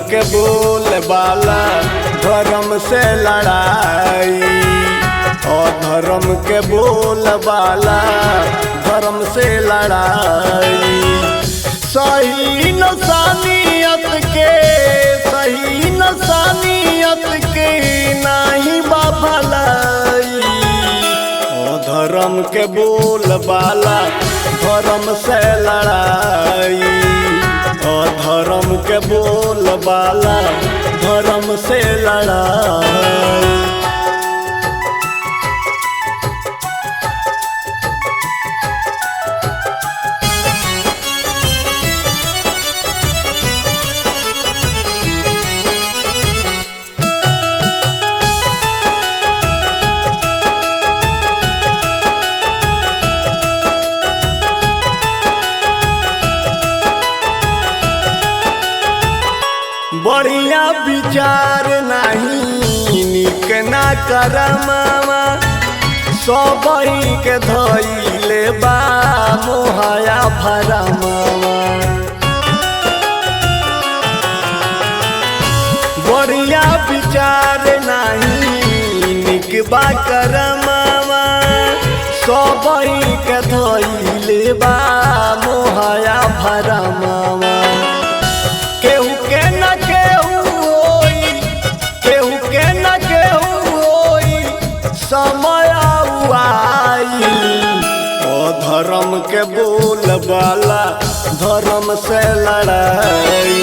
के बोल बाला धर्म से लड़ाई। अधर्म के बोल बाला धर्म से लड़ाई। सही नसानियत के नाही बाभलाई। अधर्म के बोल बाला धर्म से लड़ाई। अधर्म के बोल बाला धर्म से लड़ाई। बढ़िया विचार नहीं निक ना करमावा। सबही के धइले बा मोहया भरमावा। बढ़िया विचार नहीं निक बा करमावा। सबही के धइले बा मोहया भरमावा। केहू के न केहू होई समय आई। अधर्म के बोल बाला धर्म से लड़ाई।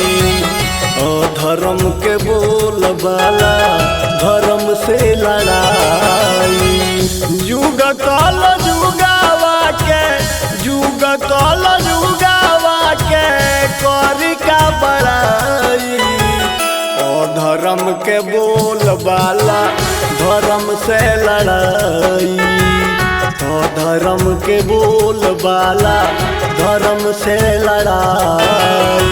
अधर्म के बोल बाला धर्म से लड़ाई। युग काल जुगावा के करी का बड़ाई। अधर्म के बोल बाला धर्म से लड़ाई। अधर्म के बोल बाला धर्म से लड़ाई।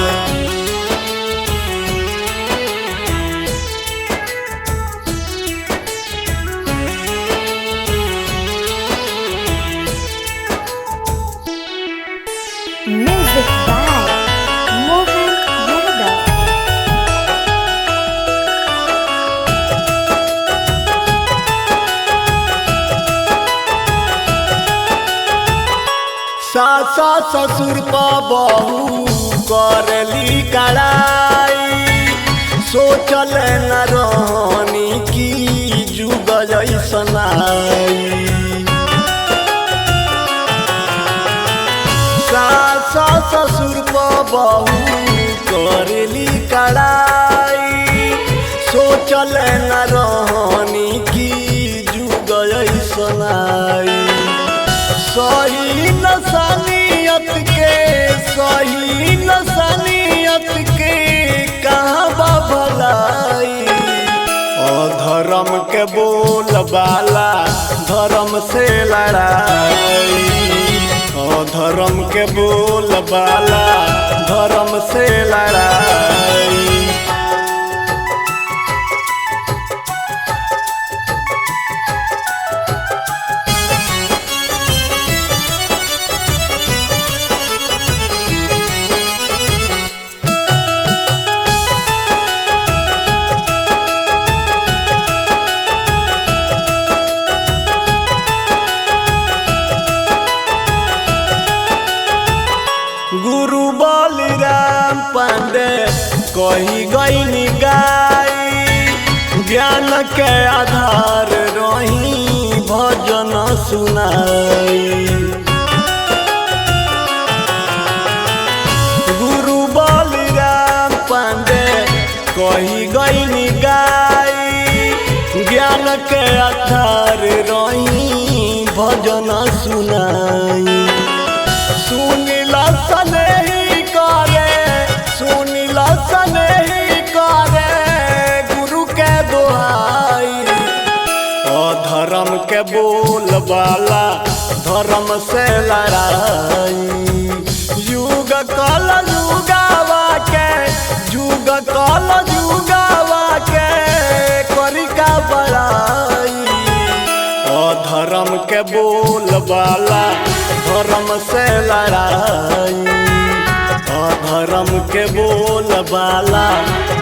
Music by Mohan Yadav. सासा ससुर का बहू करली कड़ाई। सोचल न रहनी की जुग जैसन आई। सासा ससुर का बहू करली कड़ाई। सोचल न रहनी की जुग जैसन आई। सही नसानियत के कहाँ बा भलाई। अधर्म के बोल बाला धर्म से लड़ाई। अधर्म के बोल बाला धर्म से लड़ाई। गुरु बलिराम पांडे कही गई गाई। ज्ञान के आधार रही भजन सुनाई। गुरु बलिराम पांडे कही गई गाई। ज्ञान के आधार रही भजन सुनाई। सुनिला सनेही करे गुरु के दोहाई। अधर्म के बोल बाला धर्म से लड़ाई। युग काल जुगावा के करी का बड़ाई। अधर्म के बोल बाला धर्म से लड़ाई। अधर्म के बोल बाला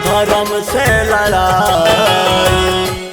धर्म से लड़ाई।